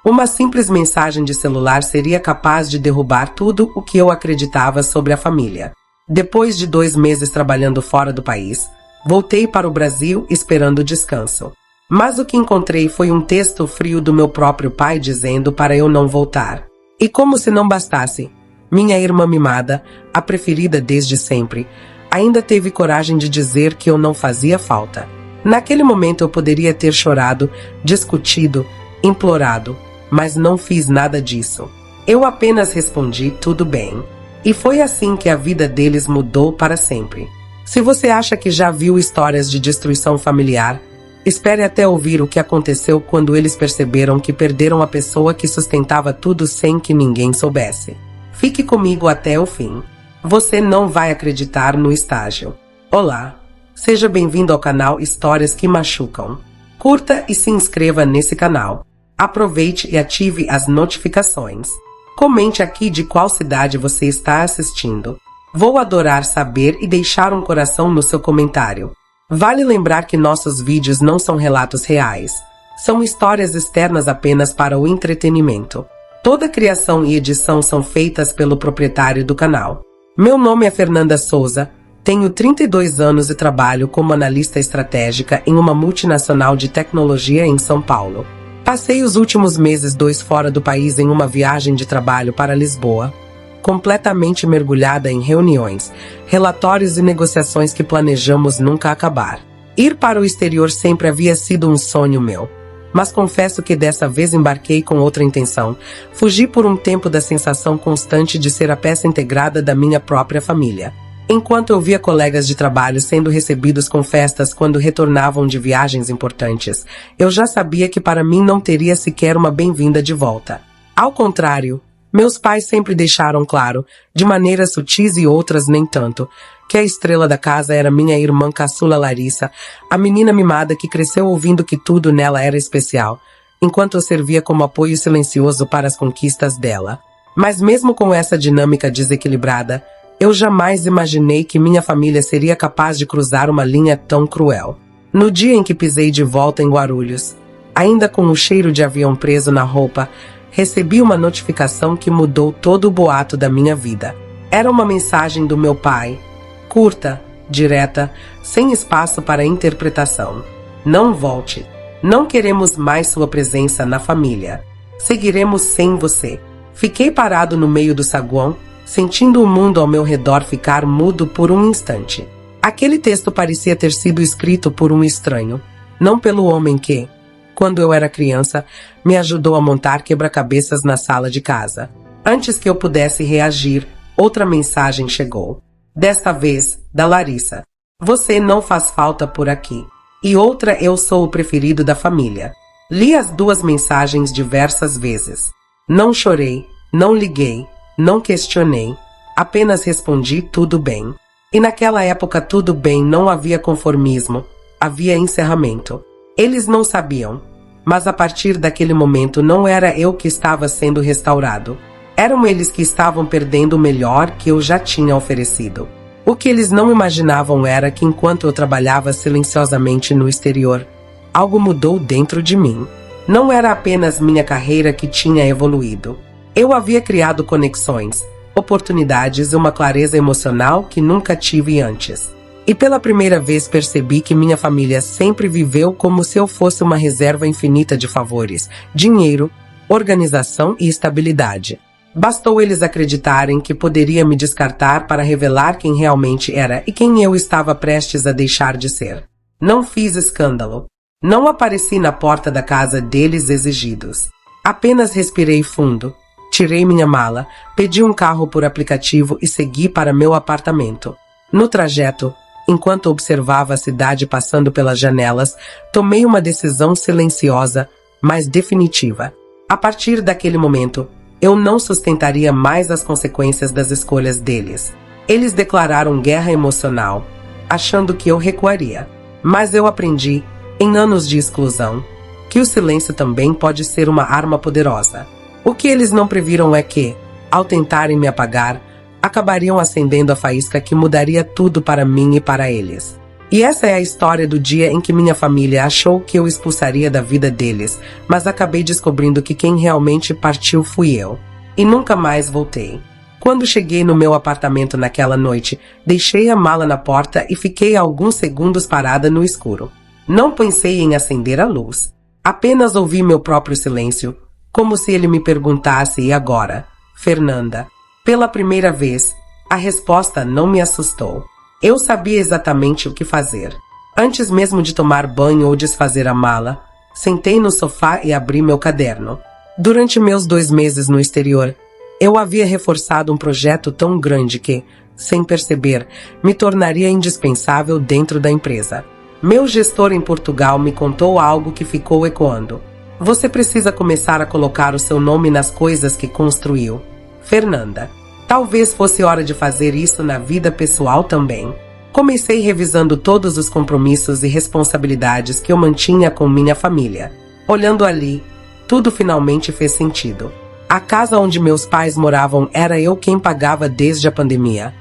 Uma simples mensagem de celular seria capaz de derrubar tudo o que eu acreditava sobre a família. Depois de 2 meses trabalhando fora do país, voltei para o Brasil esperando descanso. Mas o que encontrei foi um texto frio do meu próprio pai dizendo para eu não voltar. E como se não bastasse, minha irmã mimada, a preferida desde sempre, ainda teve coragem de dizer que eu não fazia falta. Naquele momento eu poderia ter chorado, discutido, implorado, mas não fiz nada disso. Eu apenas respondi tudo bem. E foi assim que a vida deles mudou para sempre. Se você acha que já viu histórias de destruição familiar, espere até ouvir o que aconteceu quando eles perceberam que perderam a pessoa que sustentava tudo sem que ninguém soubesse. Fique comigo até o fim. Você não vai acreditar no estágio. Olá, seja bem-vindo ao canal Histórias que Machucam. Curta e se inscreva nesse canal. Aproveite e ative as notificações. Comente aqui de qual cidade você está assistindo. Vou adorar saber e deixar um coração no seu comentário. Vale lembrar que nossos vídeos não são relatos reais. São histórias externas apenas para o entretenimento. Toda criação e edição são feitas pelo proprietário do canal. Meu nome é Fernanda Souza, tenho 32 anos e trabalho como analista estratégica em uma multinacional de tecnologia em São Paulo. Passei os últimos meses 2 fora do país em uma viagem de trabalho para Lisboa, completamente mergulhada em reuniões, relatórios e negociações que planejamos nunca acabar. Ir para o exterior sempre havia sido um sonho meu, mas confesso que dessa vez embarquei com outra intenção. Fugi por um tempo da sensação constante de ser a peça integrada da minha própria família. Enquanto eu via colegas de trabalho sendo recebidos com festas quando retornavam de viagens importantes, eu já sabia que para mim não teria sequer uma bem-vinda de volta. Ao contrário, meus pais sempre deixaram claro, de maneiras sutis e outras nem tanto, que a estrela da casa era minha irmã caçula Larissa, a menina mimada que cresceu ouvindo que tudo nela era especial, enquanto eu servia como apoio silencioso para as conquistas dela. Mas mesmo com essa dinâmica desequilibrada, eu jamais imaginei que minha família seria capaz de cruzar uma linha tão cruel. No dia em que pisei de volta em Guarulhos, ainda com o cheiro de avião preso na roupa, recebi uma notificação que mudou todo o boato da minha vida. Era uma mensagem do meu pai, curta, direta, sem espaço para interpretação. Não volte. Não queremos mais sua presença na família. Seguiremos sem você. Fiquei parado no meio do saguão, sentindo o mundo ao meu redor ficar mudo por um instante. Aquele texto parecia ter sido escrito por um estranho, não pelo homem que, quando eu era criança, me ajudou a montar quebra-cabeças na sala de casa. Antes que eu pudesse reagir, outra mensagem chegou. Desta vez, da Larissa. Você não faz falta por aqui. E outra, eu sou o preferido da família. Li as 2 mensagens diversas vezes. Não chorei, não liguei, não questionei, apenas respondi tudo bem. E naquela época tudo bem, não havia conformismo, havia encerramento. Eles não sabiam, mas a partir daquele momento não era eu que estava sendo restaurado. Eram eles que estavam perdendo o melhor que eu já tinha oferecido. O que eles não imaginavam era que enquanto eu trabalhava silenciosamente no exterior, algo mudou dentro de mim. Não era apenas minha carreira que tinha evoluído. Eu havia criado conexões, oportunidades e uma clareza emocional que nunca tive antes. E pela primeira vez percebi que minha família sempre viveu como se eu fosse uma reserva infinita de favores, dinheiro, organização e estabilidade. Bastou eles acreditarem que poderia me descartar para revelar quem realmente era e quem eu estava prestes a deixar de ser. Não fiz escândalo. Não apareci na porta da casa deles exigidos. Apenas respirei fundo. Tirei minha mala, pedi um carro por aplicativo e segui para meu apartamento. No trajeto, enquanto observava a cidade passando pelas janelas, tomei uma decisão silenciosa, mas definitiva. A partir daquele momento, eu não sustentaria mais as consequências das escolhas deles. Eles declararam guerra emocional, achando que eu recuaria. Mas eu aprendi, em anos de exclusão, que o silêncio também pode ser uma arma poderosa. O que eles não previram é que, ao tentarem me apagar, acabariam acendendo a faísca que mudaria tudo para mim e para eles. E essa é a história do dia em que minha família achou que eu expulsaria da vida deles, mas acabei descobrindo que quem realmente partiu fui eu. E nunca mais voltei. Quando cheguei no meu apartamento naquela noite, deixei a mala na porta e fiquei alguns segundos parada no escuro. Não pensei em acender a luz. Apenas ouvi meu próprio silêncio, como se ele me perguntasse: e agora? Fernanda. Pela primeira vez, a resposta não me assustou. Eu sabia exatamente o que fazer. Antes mesmo de tomar banho ou desfazer a mala, sentei no sofá e abri meu caderno. Durante meus 2 meses no exterior, eu havia reforçado um projeto tão grande que, sem perceber, me tornaria indispensável dentro da empresa. Meu gestor em Portugal me contou algo que ficou ecoando. Você precisa começar a colocar o seu nome nas coisas que construiu. Fernanda. Talvez fosse hora de fazer isso na vida pessoal também. Comecei revisando todos os compromissos e responsabilidades que eu mantinha com minha família. Olhando ali, tudo finalmente fez sentido. A casa onde meus pais moravam era eu quem pagava desde a pandemia,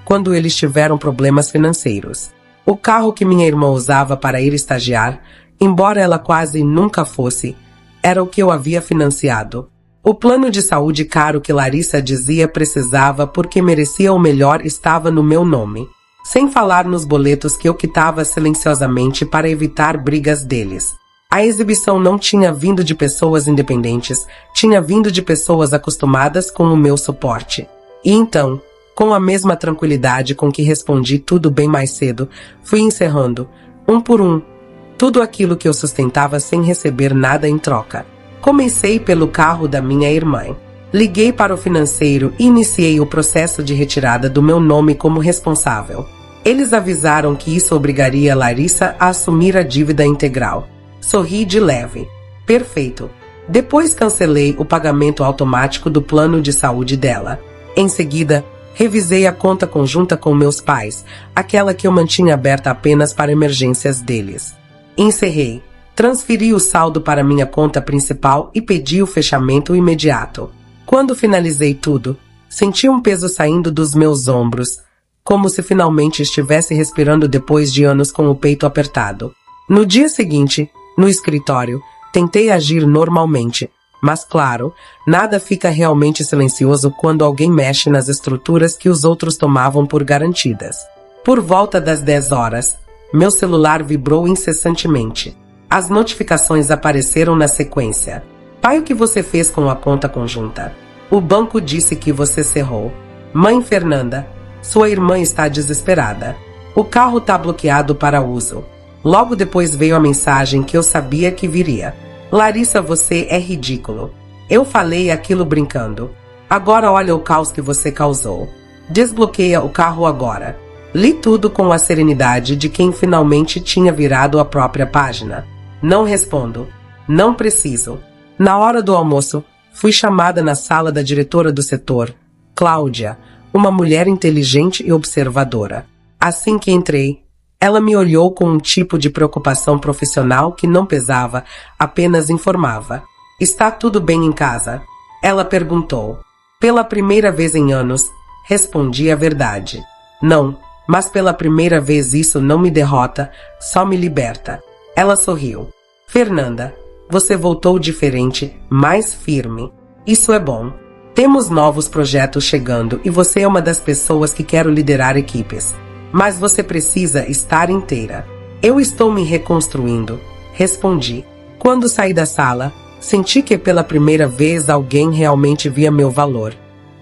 quando eles tiveram problemas financeiros. O carro que minha irmã usava para ir estagiar, embora ela quase nunca fosse, era o que eu havia financiado. O plano de saúde caro que Larissa dizia precisava porque merecia o melhor estava no meu nome. Sem falar nos boletos que eu quitava silenciosamente para evitar brigas deles. A exibição não tinha vindo de pessoas independentes, tinha vindo de pessoas acostumadas com o meu suporte. E então, com a mesma tranquilidade com que respondi tudo bem mais cedo, fui encerrando, um por um, tudo aquilo que eu sustentava sem receber nada em troca. Comecei pelo carro da minha irmã. Liguei para o financeiro e iniciei o processo de retirada do meu nome como responsável. Eles avisaram que isso obrigaria Larissa a assumir a dívida integral. Sorri de leve. Perfeito. Depois cancelei o pagamento automático do plano de saúde dela. Em seguida, revisei a conta conjunta com meus pais, aquela que eu mantinha aberta apenas para emergências deles. Encerrei. Transferi o saldo para minha conta principal e pedi o fechamento imediato. Quando finalizei tudo, senti um peso saindo dos meus ombros, como se finalmente estivesse respirando depois de anos com o peito apertado. No dia seguinte, no escritório, tentei agir normalmente, mas claro, nada fica realmente silencioso quando alguém mexe nas estruturas que os outros tomavam por garantidas. Por volta das 10 horas, meu celular vibrou incessantemente. As notificações apareceram na sequência. Pai, o que você fez com a conta conjunta? O banco disse que você cerrou. Mãe Fernanda, sua irmã está desesperada. O carro está bloqueado para uso. Logo depois veio a mensagem que eu sabia que viria. Larissa, você é ridículo. Eu falei aquilo brincando. Agora olha o caos que você causou. Desbloqueia o carro agora. Li tudo com a serenidade de quem finalmente tinha virado a própria página. Não respondo. Não preciso. Na hora do almoço, fui chamada na sala da diretora do setor, Cláudia, uma mulher inteligente e observadora. Assim que entrei, ela me olhou com um tipo de preocupação profissional que não pesava, apenas informava. Está tudo bem em casa? Ela perguntou. Pela primeira vez em anos, respondi a verdade. Não, mas pela primeira vez isso não me derrota, só me liberta. Ela sorriu. Fernanda, você voltou diferente, mais firme. Isso é bom. Temos novos projetos chegando e você é uma das pessoas que quero liderar equipes. Mas você precisa estar inteira. Eu estou me reconstruindo, respondi. Quando saí da sala, senti que pela primeira vez alguém realmente via meu valor.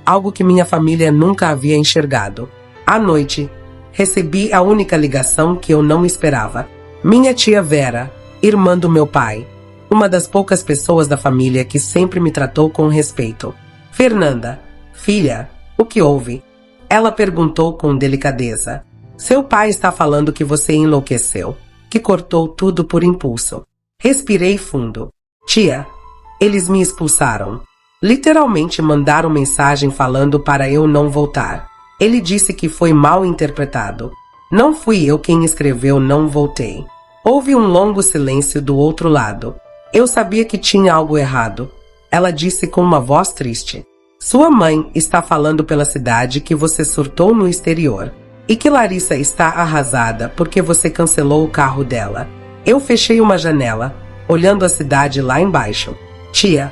Algo que minha família nunca havia enxergado. À noite, recebi a única ligação que eu não esperava. Minha tia Vera, irmã do meu pai, uma das poucas pessoas da família que sempre me tratou com respeito. Fernanda, filha, o que houve? Ela perguntou com delicadeza. Seu pai está falando que você enlouqueceu, que cortou tudo por impulso. Respirei fundo. Tia, eles me expulsaram. Literalmente mandaram mensagem falando para eu não voltar. Ele disse que foi mal interpretado. Não fui eu quem escreveu não voltei. Houve um longo silêncio do outro lado. Eu sabia que tinha algo errado. Ela disse com uma voz triste. Sua mãe está falando pela cidade que você surtou no exterior. E que Larissa está arrasada porque você cancelou o carro dela. Eu fechei uma janela, olhando a cidade lá embaixo. Tia,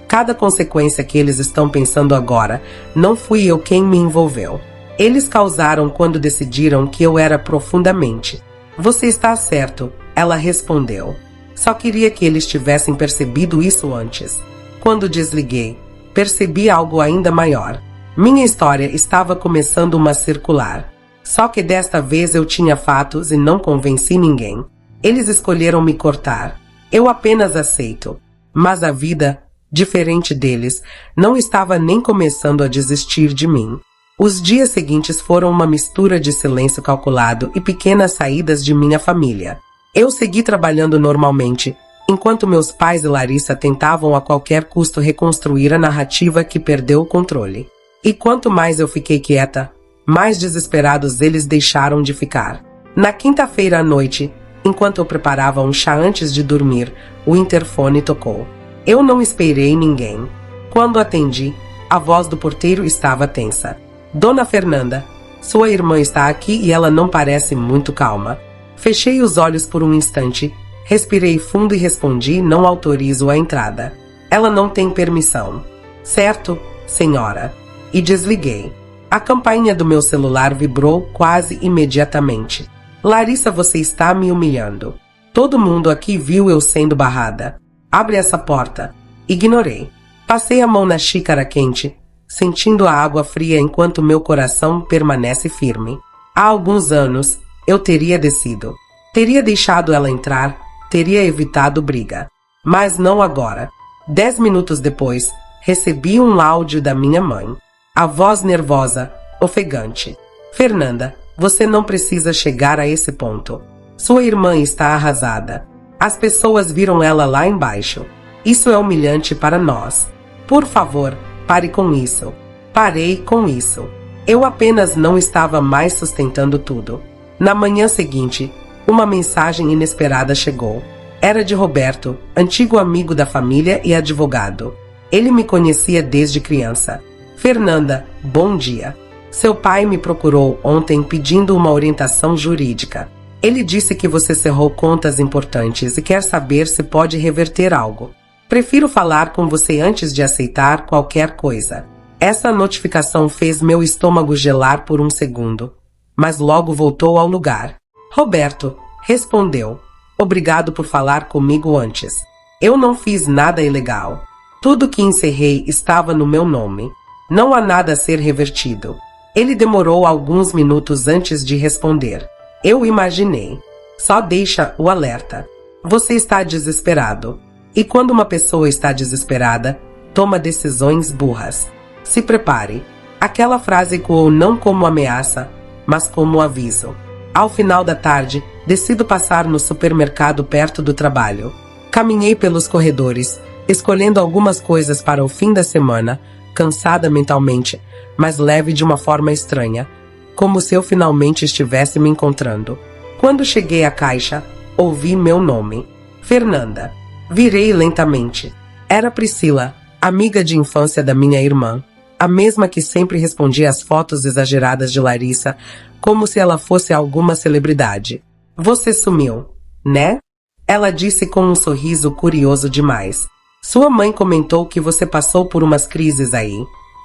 cada consequência que eles estão pensando agora, não fui eu quem me envolveu. Eles causaram quando decidiram que eu era profundamente. Você está certo, ela respondeu. Só queria que eles tivessem percebido isso antes. Quando desliguei, percebi algo ainda maior. Minha história estava começando uma circular. Só que desta vez eu tinha fatos e não convenci ninguém. Eles escolheram me cortar. Eu apenas aceito. Mas a vida, diferente deles, não estava nem começando a desistir de mim. Os dias seguintes foram uma mistura de silêncio calculado e pequenas saídas de minha família. Eu segui trabalhando normalmente, enquanto meus pais e Larissa tentavam a qualquer custo reconstruir a narrativa que perdeu o controle. E quanto mais eu fiquei quieta, mais desesperados eles deixaram de ficar. Na quinta-feira à noite, enquanto eu preparava um chá antes de dormir, o interfone tocou. Eu não esperei ninguém. Quando atendi, a voz do porteiro estava tensa. Dona Fernanda, sua irmã está aqui e ela não parece muito calma. Fechei os olhos por um instante, respirei fundo e respondi: não autorizo a entrada. Ela não tem permissão. Certo, senhora. E desliguei. A campainha do meu celular vibrou quase imediatamente. Larissa, você está me humilhando. Todo mundo aqui viu eu sendo barrada. Abre essa porta. Ignorei. Passei a mão na xícara quente, sentindo a água fria enquanto meu coração permanece firme. Há alguns anos, eu teria descido. Teria deixado ela entrar, teria evitado briga. Mas não agora. 10 minutos depois, recebi um áudio da minha mãe. A voz nervosa, ofegante. Fernanda, você não precisa chegar a esse ponto. Sua irmã está arrasada. As pessoas viram ela lá embaixo. Isso é humilhante para nós. Por favor, pare com isso. Parei com isso. Eu apenas não estava mais sustentando tudo. Na manhã seguinte, uma mensagem inesperada chegou. Era de Roberto, antigo amigo da família e advogado. Ele me conhecia desde criança. Fernanda, bom dia. Seu pai me procurou ontem pedindo uma orientação jurídica. Ele disse que você cerrou contas importantes e quer saber se pode reverter algo. Prefiro falar com você antes de aceitar qualquer coisa. Essa notificação fez meu estômago gelar por um segundo, mas logo voltou ao lugar. Roberto respondeu: obrigado por falar comigo antes. Eu não fiz nada ilegal. Tudo que encerrei estava no meu nome. Não há nada a ser revertido. Ele demorou alguns minutos antes de responder. Eu imaginei. Só deixa o alerta. Você está desesperado. E quando uma pessoa está desesperada, toma decisões burras. Se prepare. Aquela frase ecoou não como ameaça, mas como aviso. Ao final da tarde, decido passar no supermercado perto do trabalho. Caminhei pelos corredores, escolhendo algumas coisas para o fim da semana, cansada mentalmente, mas leve de uma forma estranha, como se eu finalmente estivesse me encontrando. Quando cheguei à caixa, ouvi meu nome. Fernanda. Virei lentamente. Era Priscila, amiga de infância da minha irmã, a mesma que sempre respondia às fotos exageradas de Larissa, como se ela fosse alguma celebridade. Você sumiu, né? Ela disse com um sorriso curioso demais. Sua mãe comentou que você passou por umas crises aí,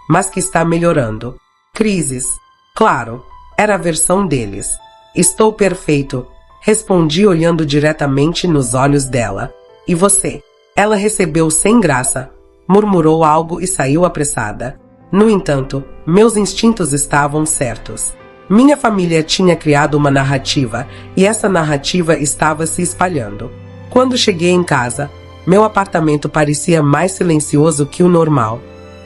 mas que está melhorando. Crises? Claro, era a versão deles. Estou perfeito, respondi olhando diretamente nos olhos dela. E você? Ela recebeu sem graça, murmurou algo e saiu apressada. No entanto, meus instintos estavam certos. Minha família tinha criado uma narrativa e essa narrativa estava se espalhando. Quando cheguei em casa, meu apartamento parecia mais silencioso que o normal,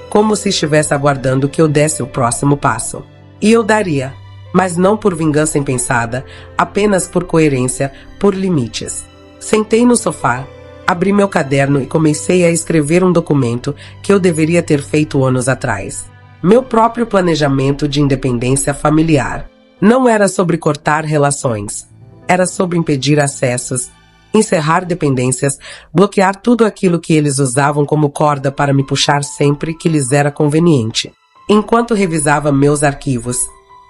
como se estivesse aguardando que eu desse o próximo passo. E eu daria, mas não por vingança impensada, apenas por coerência, por limites. Sentei no sofá, abri meu caderno e comecei a escrever um documento que eu deveria ter feito anos atrás. Meu próprio planejamento de independência familiar. Não era sobre cortar relações. Era sobre impedir acessos, encerrar dependências, bloquear tudo aquilo que eles usavam como corda para me puxar sempre que lhes era conveniente. Enquanto revisava meus arquivos,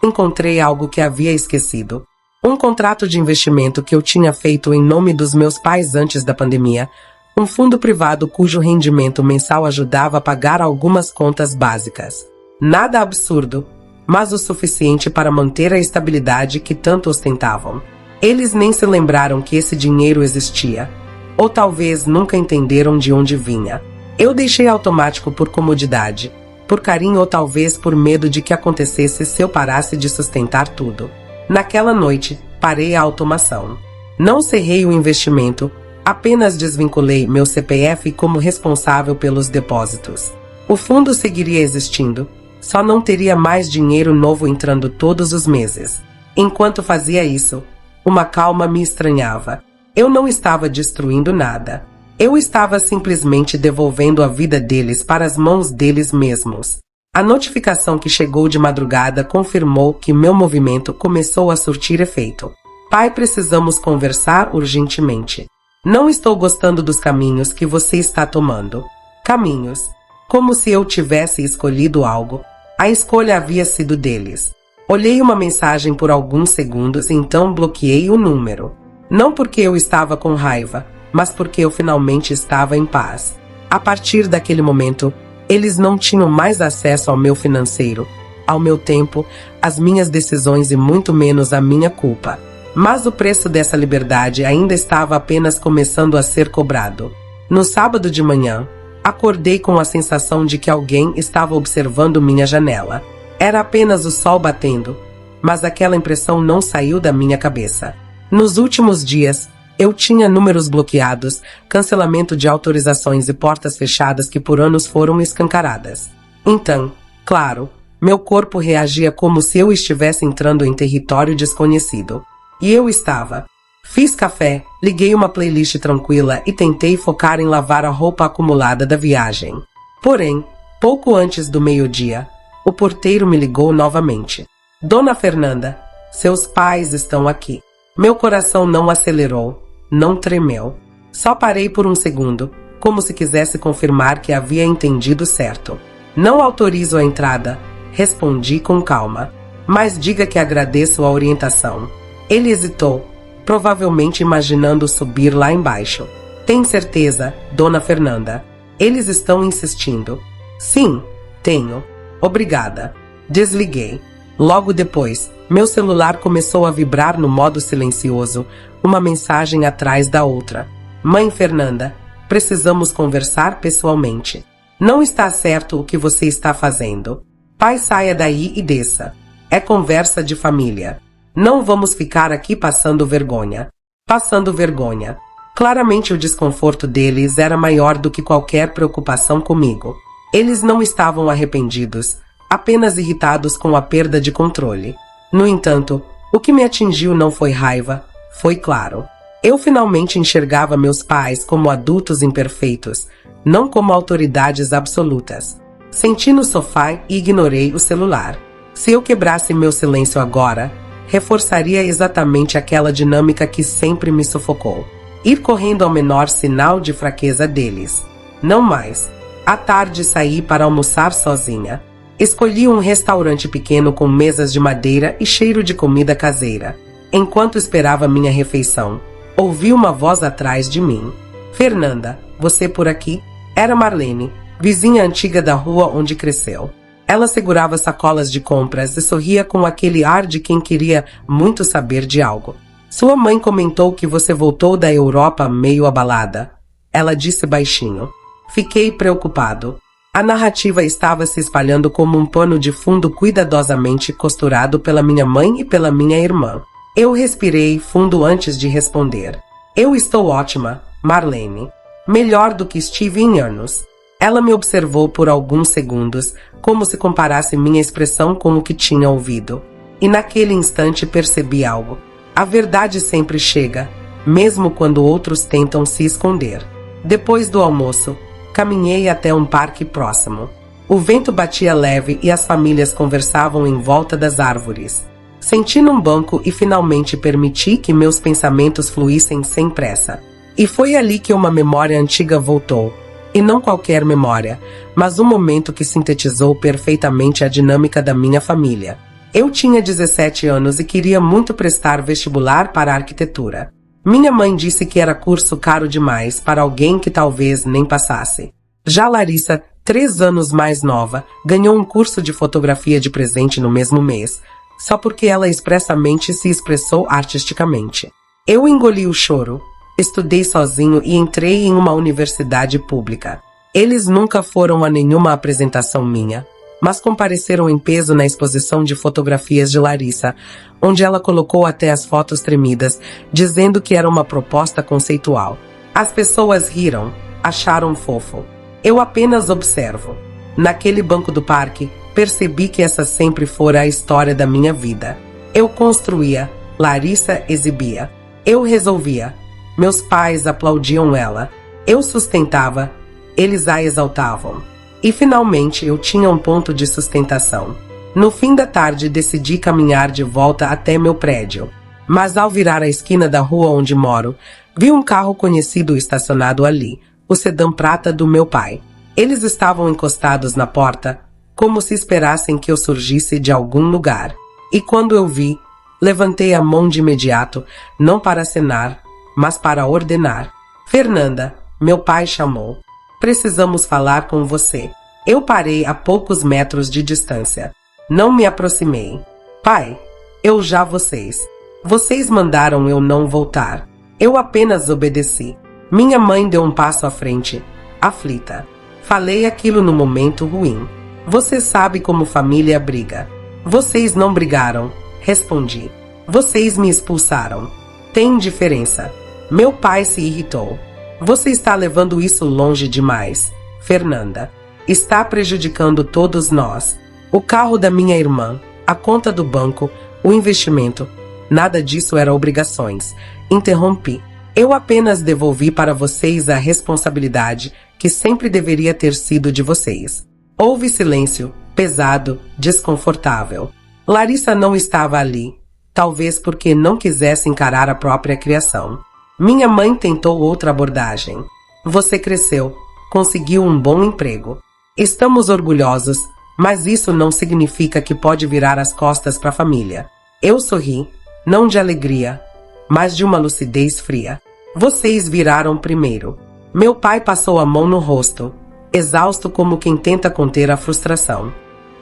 encontrei algo que havia esquecido. Um contrato de investimento que eu tinha feito em nome dos meus pais antes da pandemia. Um fundo privado cujo rendimento mensal ajudava a pagar algumas contas básicas. Nada absurdo, mas o suficiente para manter a estabilidade que tanto ostentavam. Eles nem se lembraram que esse dinheiro existia. Ou talvez nunca entenderam de onde vinha. Eu deixei automático por comodidade, por carinho ou talvez por medo de que acontecesse se eu parasse de sustentar tudo. Naquela noite, parei a automação. Não cerrei o investimento, apenas desvinculei meu CPF como responsável pelos depósitos. O fundo seguiria existindo, só não teria mais dinheiro novo entrando todos os meses. Enquanto fazia isso, uma calma me estranhava. Eu não estava destruindo nada. Eu estava simplesmente devolvendo a vida deles para as mãos deles mesmos. A notificação que chegou de madrugada confirmou que meu movimento começou a surtir efeito. Pai, precisamos conversar urgentemente. Não estou gostando dos caminhos que você está tomando. Caminhos. Como se eu tivesse escolhido algo. A escolha havia sido deles. Olhei uma mensagem por alguns segundos e então bloqueei o número. Não porque eu estava com raiva, mas porque eu finalmente estava em paz. A partir daquele momento, eles não tinham mais acesso ao meu financeiro, ao meu tempo, às minhas decisões e muito menos à minha culpa. Mas o preço dessa liberdade ainda estava apenas começando a ser cobrado. No sábado de manhã, acordei com a sensação de que alguém estava observando minha janela. Era apenas o sol batendo, mas aquela impressão não saiu da minha cabeça. Nos últimos dias, eu tinha números bloqueados, cancelamento de autorizações e portas fechadas que por anos foram escancaradas. Então, claro, meu corpo reagia como se eu estivesse entrando em território desconhecido. E eu estava. Fiz café, liguei uma playlist tranquila e tentei focar em lavar a roupa acumulada da viagem. Porém, pouco antes do meio-dia, o porteiro me ligou novamente. Dona Fernanda, seus pais estão aqui. Meu coração não acelerou, não tremeu. Só parei por um segundo, como se quisesse confirmar que havia entendido certo. Não autorizo a entrada, respondi com calma. Mas diga que agradeço a orientação. Ele hesitou, provavelmente imaginando subir lá embaixo. Tem certeza, Dona Fernanda? Eles estão insistindo. Sim, tenho. Obrigada. Desliguei. Logo depois, meu celular começou a vibrar no modo silencioso, uma mensagem atrás da outra. Mãe Fernanda, precisamos conversar pessoalmente. Não está certo o que você está fazendo. Pai, saia daí e desça. É conversa de família. Não vamos ficar aqui passando vergonha. Passando vergonha. Claramente o desconforto deles era maior do que qualquer preocupação comigo. Eles não estavam arrependidos, apenas irritados com a perda de controle. No entanto, o que me atingiu não foi raiva, foi claro. Eu finalmente enxergava meus pais como adultos imperfeitos, não como autoridades absolutas. Senti no sofá e ignorei o celular. Se eu quebrasse meu silêncio agora, reforçaria exatamente aquela dinâmica que sempre me sufocou. Ir correndo ao menor sinal de fraqueza deles. Não mais. À tarde saí para almoçar sozinha. Escolhi um restaurante pequeno com mesas de madeira e cheiro de comida caseira. Enquanto esperava minha refeição, ouvi uma voz atrás de mim. Fernanda, você por aqui? Era Marlene, vizinha antiga da rua onde cresceu. Ela segurava sacolas de compras e sorria com aquele ar de quem queria muito saber de algo. Sua mãe comentou que você voltou da Europa meio abalada. Ela disse baixinho. Fiquei preocupado. A narrativa estava se espalhando como um pano de fundo cuidadosamente costurado pela minha mãe e pela minha irmã. Eu respirei fundo antes de responder. Eu estou ótima, Marlene. Melhor do que estive em anos. Ela me observou por alguns segundos, como se comparasse minha expressão com o que tinha ouvido. E naquele instante percebi algo. A verdade sempre chega, mesmo quando outros tentam se esconder. Depois do almoço, caminhei até um parque próximo. O vento batia leve e as famílias conversavam em volta das árvores. Senti num banco e finalmente permiti que meus pensamentos fluíssem sem pressa. E foi ali que uma memória antiga voltou. E não qualquer memória, mas um momento que sintetizou perfeitamente a dinâmica da minha família. Eu tinha 17 anos e queria muito prestar vestibular para arquitetura. Minha mãe disse que era curso caro demais para alguém que talvez nem passasse. Já Larissa, 3 anos mais nova, ganhou um curso de fotografia de presente no mesmo mês, só porque ela expressamente se expressou artisticamente. Eu engoli o choro, estudei sozinho e entrei em uma universidade pública. Eles nunca foram a nenhuma apresentação minha, mas compareceram em peso na exposição de fotografias de Larissa, onde ela colocou até as fotos tremidas, dizendo que era uma proposta conceitual. As pessoas riram, acharam fofo. Eu apenas observo. Naquele banco do parque, percebi que essa sempre fora a história da minha vida. Eu construía, Larissa exibia. Eu resolvia. Meus pais aplaudiam ela. Eu sustentava, eles a exaltavam. E finalmente eu tinha um ponto de sustentação. No fim da tarde decidi caminhar de volta até meu prédio. Mas ao virar a esquina da rua onde moro, vi um carro conhecido estacionado ali, o sedã prata do meu pai. Eles estavam encostados na porta, como se esperassem que eu surgisse de algum lugar. E quando eu vi, levantei a mão de imediato, não para acenar, mas para ordenar. Fernanda, meu pai chamou. Precisamos falar com você. Eu parei a poucos metros de distância. Não me aproximei. Pai, eu já vocês. Vocês mandaram eu não voltar. Eu apenas obedeci. Minha mãe deu um passo à frente, aflita. Falei aquilo no momento ruim. Você sabe como família briga. Vocês não brigaram, respondi. Vocês me expulsaram. Tem diferença. Meu pai se irritou. Você está levando isso longe demais, Fernanda. Está prejudicando todos nós. O carro da minha irmã, a conta do banco, o investimento. Nada disso era obrigações. Interrompi. Eu apenas devolvi para vocês a responsabilidade que sempre deveria ter sido de vocês. Houve silêncio, pesado, desconfortável. Larissa não estava ali, talvez porque não quisesse encarar a própria criação. Minha mãe tentou outra abordagem. Você cresceu, conseguiu um bom emprego. Estamos orgulhosos, mas isso não significa que pode virar as costas para a família. Eu sorri, não de alegria, mas de uma lucidez fria. Vocês viraram primeiro. Meu pai passou a mão no rosto, exausto como quem tenta conter a frustração.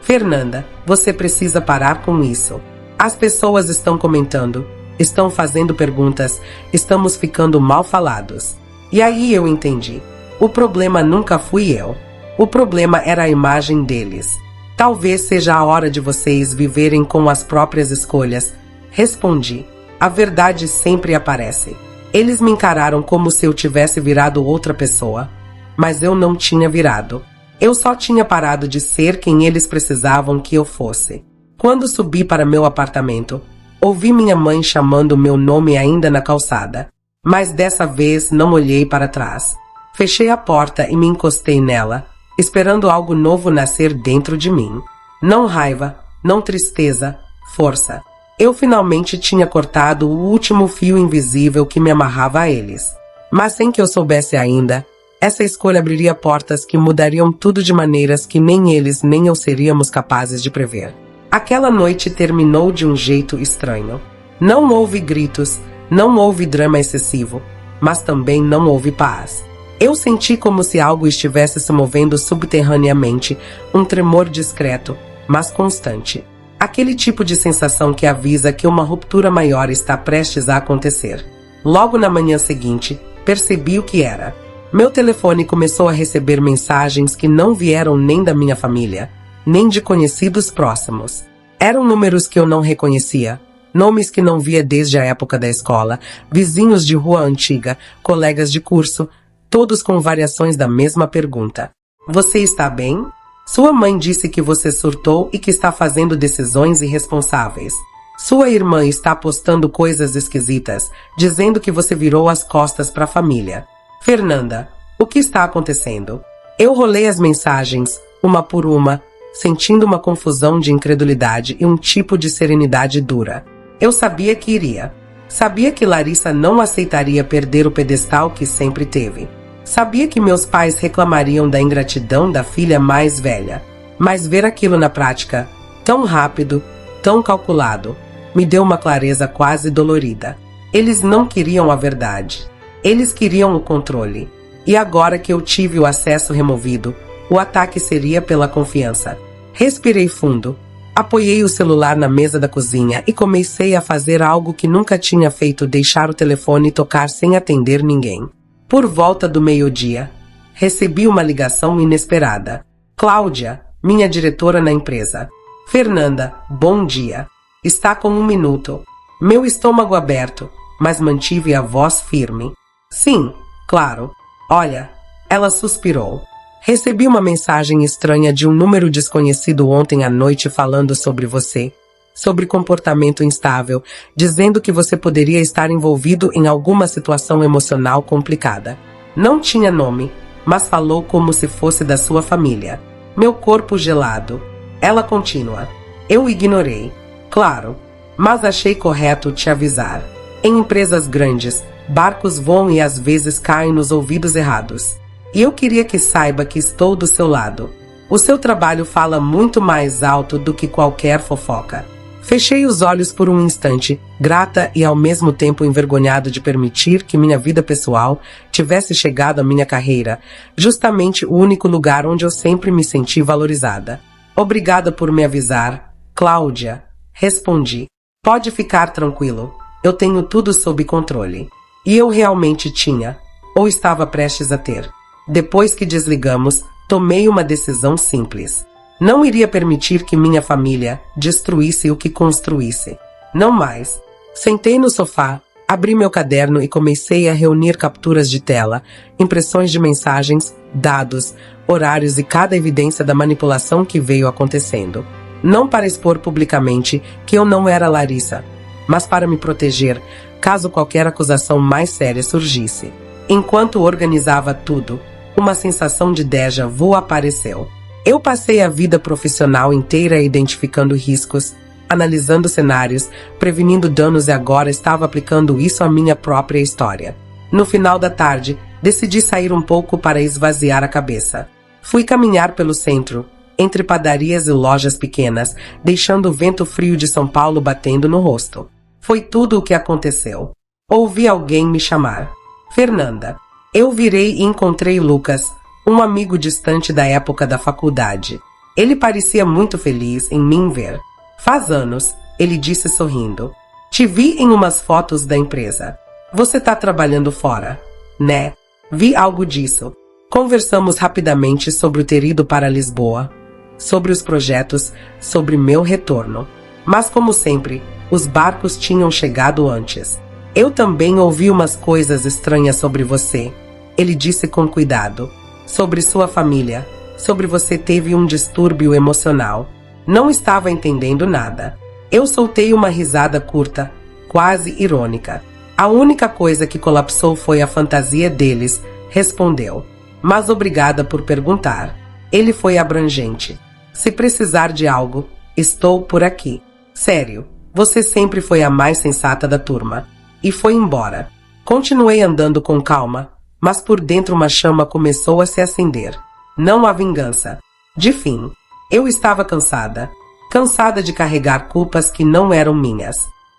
Fernanda, você precisa parar com isso. As pessoas estão comentando, estão fazendo perguntas, estamos ficando mal falados. E aí eu entendi. O problema nunca fui eu. O problema era a imagem deles. Talvez seja a hora de vocês viverem com as próprias escolhas. Respondi. A verdade sempre aparece. Eles me encararam como se eu tivesse virado outra pessoa. Mas eu não tinha virado. Eu só tinha parado de ser quem eles precisavam que eu fosse. Quando subi para meu apartamento, ouvi minha mãe chamando meu nome ainda na calçada. Mas dessa vez não olhei para trás. Fechei a porta e me encostei nela, esperando algo novo nascer dentro de mim. Não raiva, não tristeza, força. Eu finalmente tinha cortado o último fio invisível que me amarrava a eles. Mas sem que eu soubesse ainda, essa escolha abriria portas que mudariam tudo de maneiras que nem eles nem eu seríamos capazes de prever. Aquela noite terminou de um jeito estranho. Não houve gritos, não houve drama excessivo, mas também não houve paz. Eu senti como se algo estivesse se movendo subterraneamente, um tremor discreto, mas constante. Aquele tipo de sensação que avisa que uma ruptura maior está prestes a acontecer. Logo na manhã seguinte, percebi o que era. Meu telefone começou a receber mensagens que não vieram nem da minha família, nem de conhecidos próximos. Eram números que eu não reconhecia, nomes que não via desde a época da escola, vizinhos de rua antiga, colegas de curso, todos com variações da mesma pergunta. Você está bem? Sua mãe disse que você surtou e que está fazendo decisões irresponsáveis. Sua irmã está postando coisas esquisitas, dizendo que você virou as costas para a família. Fernanda, o que está acontecendo? Eu rolei as mensagens, uma por uma, sentindo uma confusão de incredulidade e um tipo de serenidade dura. Eu sabia que iria. Sabia que Larissa não aceitaria perder o pedestal que sempre teve. Sabia que meus pais reclamariam da ingratidão da filha mais velha. Mas ver aquilo na prática, tão rápido, tão calculado, me deu uma clareza quase dolorida. Eles não queriam a verdade. Eles queriam o controle. E agora que eu tive o acesso removido, o ataque seria pela confiança. Respirei fundo. Apoiei o celular na mesa da cozinha e comecei a fazer algo que nunca tinha feito: deixar o telefone tocar sem atender ninguém. Por volta do meio-dia, recebi uma ligação inesperada. Cláudia, minha diretora na empresa. Fernanda, bom dia. Está com 1 minuto. Meu estômago aberto, mas mantive a voz firme. Sim, claro. Olha, ela suspirou. Recebi uma mensagem estranha de um número desconhecido ontem à noite falando sobre você, sobre comportamento instável, dizendo que você poderia estar envolvido em alguma situação emocional complicada. Não tinha nome, mas falou como se fosse da sua família. Meu corpo gelado. Ela continua. Eu ignorei. Claro, mas achei correto te avisar. Em empresas grandes, barcos voam e às vezes caem nos ouvidos errados. E eu queria que saiba que estou do seu lado. O seu trabalho fala muito mais alto do que qualquer fofoca. Fechei os olhos por um instante, grata e ao mesmo tempo envergonhado de permitir que minha vida pessoal tivesse chegado à minha carreira, justamente o único lugar onde eu sempre me senti valorizada. Obrigada por me avisar, Cláudia. Respondi. Pode ficar tranquilo, eu tenho tudo sob controle. E eu realmente tinha, ou estava prestes a ter. Depois que desligamos, tomei uma decisão simples. Não iria permitir que minha família destruísse o que construísse. Não mais. Sentei no sofá, abri meu caderno e comecei a reunir capturas de tela, impressões de mensagens, dados, horários e cada evidência da manipulação que veio acontecendo. Não para expor publicamente que eu não era Larissa, mas para me proteger, caso qualquer acusação mais séria surgisse. Enquanto organizava tudo, uma sensação de déjà vu apareceu. Eu passei a vida profissional inteira identificando riscos, analisando cenários, prevenindo danos e agora estava aplicando isso à minha própria história. No final da tarde, decidi sair um pouco para esvaziar a cabeça. Fui caminhar pelo centro, entre padarias e lojas pequenas, deixando o vento frio de São Paulo batendo no rosto. Foi tudo o que aconteceu. Ouvi alguém me chamar. Fernanda. Eu virei e encontrei Lucas, um amigo distante da época da faculdade. Ele parecia muito feliz em me ver. Faz anos, ele disse sorrindo. Te vi em umas fotos da empresa. Você tá trabalhando fora, né? Vi algo disso. Conversamos rapidamente sobre o ter ido para Lisboa, sobre os projetos, sobre meu retorno. Mas como sempre, os barcos tinham chegado antes. Eu também ouvi umas coisas estranhas sobre você. Ele disse com cuidado. Sobre sua família. Sobre você teve um distúrbio emocional. Não estava entendendo nada. Eu soltei uma risada curta, quase irônica. A única coisa que colapsou foi a fantasia deles, respondeu. Mas obrigada por perguntar. Ele foi abrangente. Se precisar de algo, estou por aqui. Sério, você sempre foi a mais sensata da turma. E foi embora. Continuei andando com calma, mas por dentro uma chama começou a se acender. Não há vingança. De fim, eu estava cansada. Cansada de carregar culpas que não eram minhas.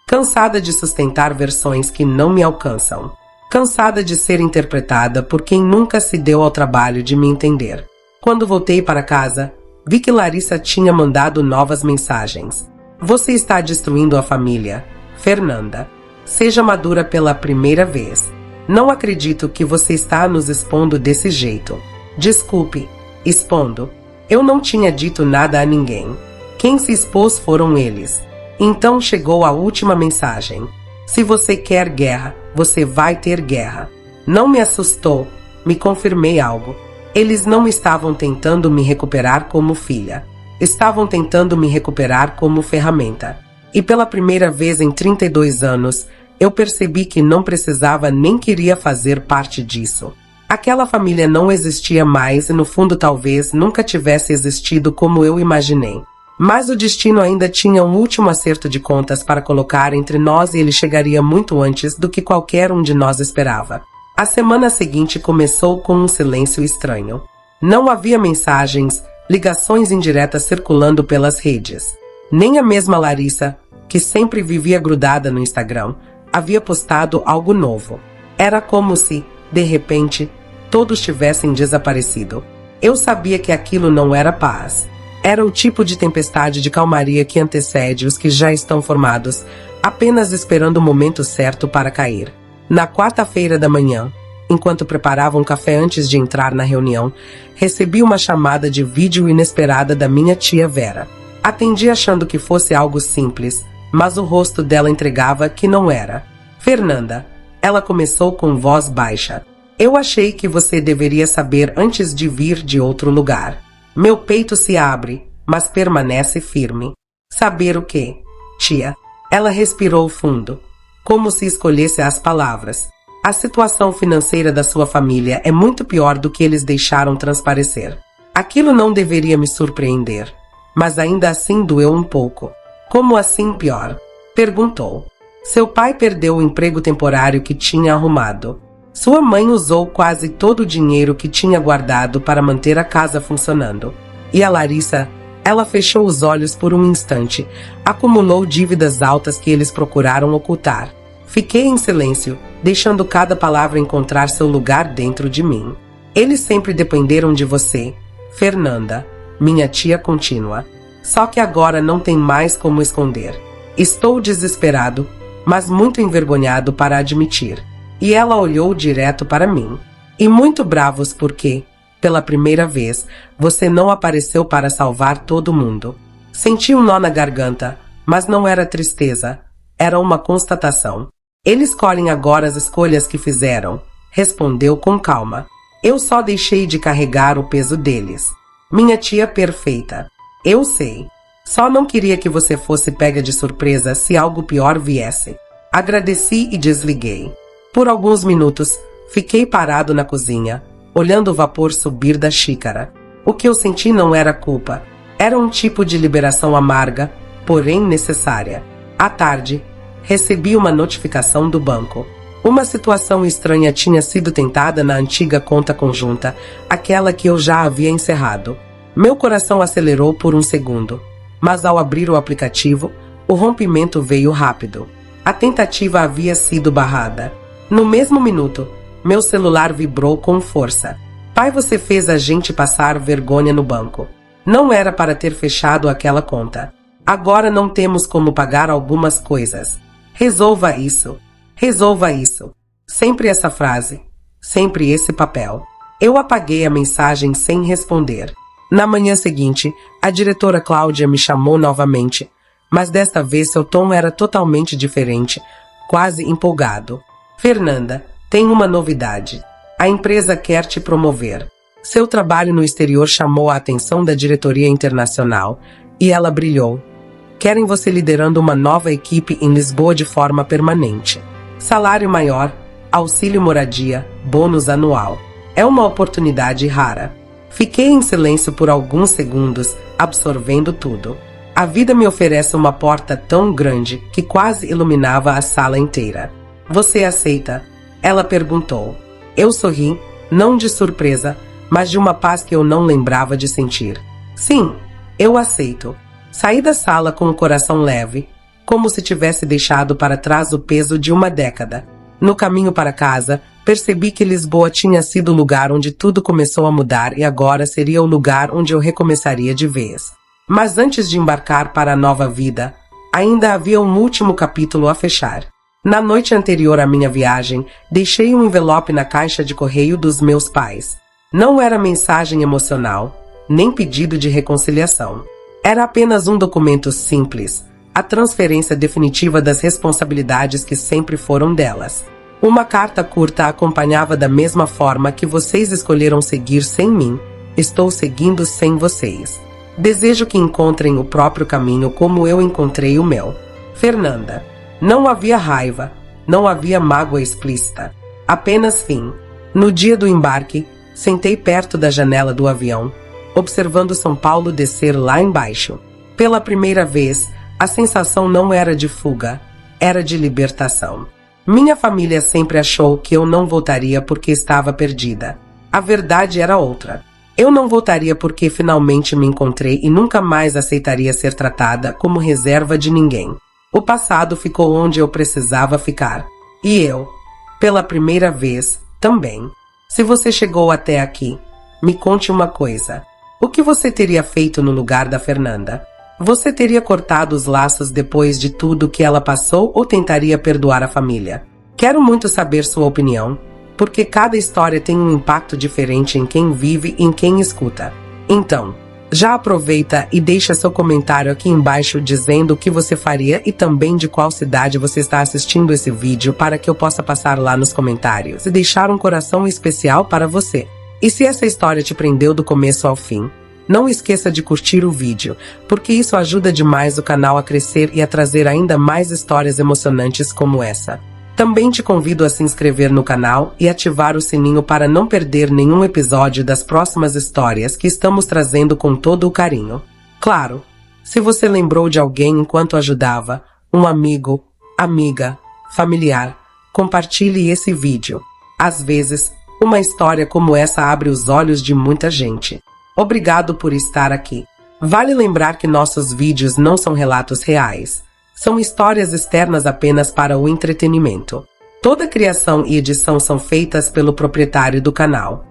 Cansada de sustentar versões que não me alcançam. Cansada de ser interpretada por quem nunca se deu ao trabalho de me entender. Quando voltei para casa, vi que Larissa tinha mandado novas mensagens. Você está destruindo a família, Fernanda. Seja madura pela primeira vez. Não acredito que você está nos expondo desse jeito. Desculpe, expondo. Eu não tinha dito nada a ninguém. Quem se expôs foram eles. Então chegou a última mensagem. Se você quer guerra, você vai ter guerra. Não me assustou, me confirmei algo. Eles não estavam tentando me recuperar como filha. Estavam tentando me recuperar como ferramenta. E pela primeira vez em 32 anos, eu percebi que não precisava nem queria fazer parte disso. Aquela família não existia mais e no fundo talvez nunca tivesse existido como eu imaginei. Mas o destino ainda tinha um último acerto de contas para colocar entre nós e ele chegaria muito antes do que qualquer um de nós esperava. A semana seguinte começou com um silêncio estranho. Não havia mensagens, ligações indiretas circulando pelas redes. Nem a mesma Larissa, que sempre vivia grudada no Instagram, havia postado algo novo. Era como se, de repente, todos tivessem desaparecido. Eu sabia que aquilo não era paz. Era o tipo de tempestade de calmaria que antecede os que já estão formados, apenas esperando o momento certo para cair. Na quarta-feira da manhã, enquanto preparava um café antes de entrar na reunião, recebi uma chamada de vídeo inesperada da minha tia Vera. Atendi achando que fosse algo simples, mas o rosto dela entregava que não era. Fernanda, ela começou com voz baixa. Eu achei que você deveria saber antes de vir de outro lugar. Meu peito se abre, mas permanece firme. Saber o quê, tia? Ela respirou fundo, como se escolhesse as palavras. A situação financeira da sua família é muito pior do que eles deixaram transparecer. Aquilo não deveria me surpreender, mas ainda assim doeu um pouco. Como assim pior? Perguntou. Seu pai perdeu o emprego temporário que tinha arrumado. Sua mãe usou quase todo o dinheiro que tinha guardado para manter a casa funcionando. E a Larissa, ela fechou os olhos por um instante, acumulou dívidas altas que eles procuraram ocultar. Fiquei em silêncio, deixando cada palavra encontrar seu lugar dentro de mim. Eles sempre dependeram de você, Fernanda, minha tia contínua. Só que agora não tem mais como esconder. Estou desesperado, mas muito envergonhado para admitir. E ela olhou direto para mim. E muito bravos porque, pela primeira vez, você não apareceu para salvar todo mundo. Senti um nó na garganta, mas não era tristeza, era uma constatação. Eles colhem agora as escolhas que fizeram, respondeu com calma. Eu só deixei de carregar o peso deles. Minha tia perfeita. Eu sei. Só não queria que você fosse pega de surpresa se algo pior viesse. Agradeci e desliguei. Por alguns minutos, fiquei parado na cozinha, olhando o vapor subir da xícara. O que eu senti não era culpa. Era um tipo de liberação amarga, porém necessária. À tarde, recebi uma notificação do banco. Uma situação estranha tinha sido tentada na antiga conta conjunta, aquela que eu já havia encerrado. Meu coração acelerou por um segundo, mas ao abrir o aplicativo, o rompimento veio rápido. A tentativa havia sido barrada. No mesmo minuto, meu celular vibrou com força. Pai, você fez a gente passar vergonha no banco. Não era para ter fechado aquela conta. Agora não temos como pagar algumas coisas. Resolva isso. Resolva isso. Sempre essa frase. Sempre esse papel. Eu apaguei a mensagem sem responder. Na manhã seguinte, a diretora Cláudia me chamou novamente, mas desta vez seu tom era totalmente diferente, quase empolgado. Fernanda, tem uma novidade. A empresa quer te promover. Seu trabalho no exterior chamou a atenção da diretoria internacional e ela brilhou. Querem você liderando uma nova equipe em Lisboa de forma permanente. Salário maior, auxílio moradia, bônus anual. É uma oportunidade rara. Fiquei em silêncio por alguns segundos, absorvendo tudo. A vida me oferece uma porta tão grande que quase iluminava a sala inteira. Você aceita? Ela perguntou. Eu sorri, não de surpresa, mas de uma paz que eu não lembrava de sentir. Sim, eu aceito. Saí da sala com o coração leve, como se tivesse deixado para trás o peso de uma década. No caminho para casa, percebi que Lisboa tinha sido o lugar onde tudo começou a mudar e agora seria o lugar onde eu recomeçaria de vez. Mas antes de embarcar para a nova vida, ainda havia um último capítulo a fechar. Na noite anterior à minha viagem, deixei um envelope na caixa de correio dos meus pais. Não era mensagem emocional, nem pedido de reconciliação. Era apenas um documento simples, a transferência definitiva das responsabilidades que sempre foram delas. Uma carta curta acompanhava da mesma forma que vocês escolheram seguir sem mim, estou seguindo sem vocês. Desejo que encontrem o próprio caminho como eu encontrei o meu. Fernanda. Não havia raiva, não havia mágoa explícita, apenas fim. No dia do embarque, sentei perto da janela do avião, observando São Paulo descer lá embaixo. Pela primeira vez, a sensação não era de fuga, era de libertação. Minha família sempre achou que eu não voltaria porque estava perdida. A verdade era outra. Eu não voltaria porque finalmente me encontrei e nunca mais aceitaria ser tratada como reserva de ninguém. O passado ficou onde eu precisava ficar. E eu, pela primeira vez, também. Se você chegou até aqui, me conte uma coisa. O que você teria feito no lugar da Fernanda? Você teria cortado os laços depois de tudo que ela passou ou tentaria perdoar a família? Quero muito saber sua opinião, porque cada história tem um impacto diferente em quem vive e em quem escuta. Então, já aproveita e deixa seu comentário aqui embaixo dizendo o que você faria e também de qual cidade você está assistindo esse vídeo para que eu possa passar lá nos comentários e deixar um coração especial para você. E se essa história te prendeu do começo ao fim, não esqueça de curtir o vídeo, porque isso ajuda demais o canal a crescer e a trazer ainda mais histórias emocionantes como essa. Também te convido a se inscrever no canal e ativar o sininho para não perder nenhum episódio das próximas histórias que estamos trazendo com todo o carinho. Claro, se você lembrou de alguém enquanto ajudava, um amigo, amiga, familiar, compartilhe esse vídeo. Às vezes, uma história como essa abre os olhos de muita gente. Obrigado por estar aqui. Vale lembrar que nossos vídeos não são relatos reais. São histórias externas apenas para o entretenimento. Toda criação e edição são feitas pelo proprietário do canal.